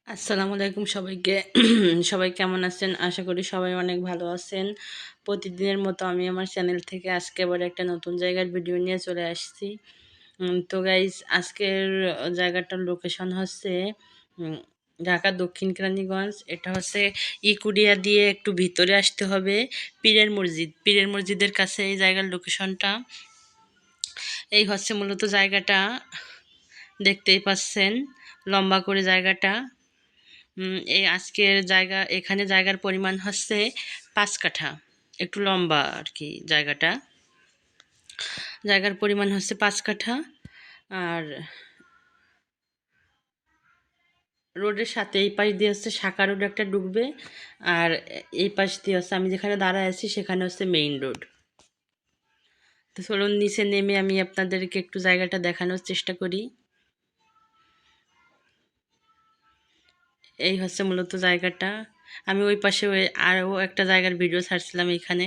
আসসালামু আলাইকুম সবাইকে। সবাই কেমন আছেন? আশা করি সবাই অনেক ভালো আছেন। প্রতিদিনের মতো আমি আমার চ্যানেল থেকে আজকে আবার একটা নতুন জায়গার ভিডিও নিয়ে চলে আসছি। তো গাইজ আজকের জায়গাটার লোকেশন হচ্ছে উম ঢাকা দক্ষিণ কেরানীগঞ্জ। এটা হচ্ছে ইকুরিয়া দিয়ে একটু ভিতরে আসতে হবে। পীরের মসজিদ, পীরের মসজিদের কাছে এই জায়গার লোকেশনটা। এই হচ্ছে মূলত জায়গাটা, দেখতেই পাচ্ছেন লম্বা করে জায়গাটা। এই আজকের জায়গা, এখানে জায়গার পরিমাণ হচ্ছে ৫ কাঠা, একটু লম্বা আর কি জায়গাটা। জায়গার পরিমাণ হচ্ছে ৫ কাঠা। আর রোডের সাথে এই পাশ দিয়ে হচ্ছে শাখা রোড একটা ঢুকবে, আর এই পাশ দিয়ে হচ্ছে আমি যেখানে দাঁড়ায় আছি সেখানে হচ্ছে মেইন রোড। তো চলুন নিচে নেমে আমি আপনাদেরকে একটু জায়গাটা দেখানোর চেষ্টা করি। এই হচ্ছে মূলত জায়গাটা। আমি ওই পাশে আরও একটা জায়গার ভিডিও ছাড়ছিলাম। এখানে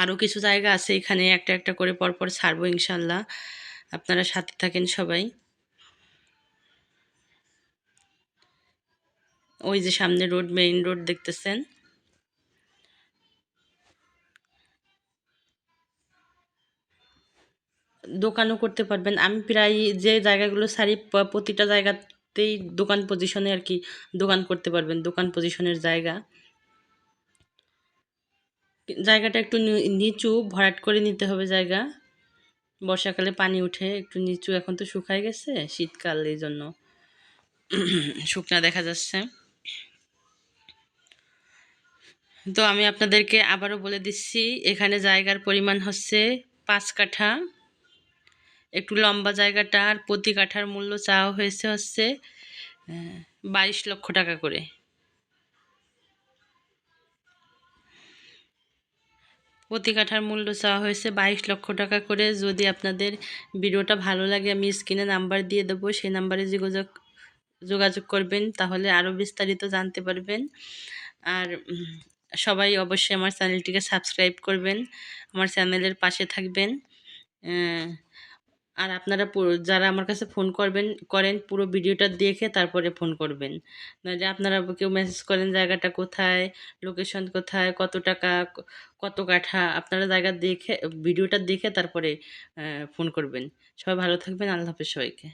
আরও কিছু জায়গা আছে, এখানে একটা একটা করে পরপর ছাড়বো ইনশাল্লাহ। আপনারা সাথে থাকেন সবাই। ওই যে সামনে রোড, মেইন রোড দেখতেছেন। দোকানও করতে পারবেন। আমি প্রায় যে জায়গাগুলো ছাড়ি প্রতিটা জায়গাতেই দোকান পজিশনে আর কি দোকান করতে পারবেন, দোকান পজিশনের জায়গা। জায়গাটা একটু নিচু, ভরাট করে নিতে হবে জায়গা। বর্ষাকালে পানি উঠে একটু নিচু, এখন তো শুকায় গেছে, শীতকাল এই জন্য শুকনা দেখা যাচ্ছে। তো আমি আপনাদেরকে আবারও বলে দিচ্ছি, এখানে জায়গার পরিমাণ হচ্ছে ৫ কাঠা, একটু লম্বা জায়গাটা। আর প্রতি কাঠার মূল্য চাওয়া হয়েছে হচ্ছে ২২ লক্ষ টাকা করে। প্রতি কাঠার মূল্য চাওয়া হয়েছে ২২ লক্ষ টাকা করে। যদি আপনাদের ভিডিওটা ভালো লাগে আমি স্ক্রিনে নাম্বার দিয়ে দেবো, সেই নাম্বারে যোগাযোগ করবেন, তাহলে আরও বিস্তারিত জানতে পারবেন। আর সবাই অবশ্যই আমার চ্যানেলটিকে সাবস্ক্রাইব করবেন, আমার চ্যানেলের পাশে থাকবেন। আর আপনারা যারা আমার কাছে ফোন করেন পুরো ভিডিওটা দেখে তারপরে ফোন করবেন। নইলে আপনারা কেউ মেসেজ করেন জায়গাটা কোথায়, লোকেশন কোথায়, কত টাকা, কত কাঠা, আপনারা জায়গা দেখে ভিডিওটা দেখে তারপরে ফোন করবেন। সবাই ভালো থাকবেন। আল্লাহ হাফেজ সবাইকে।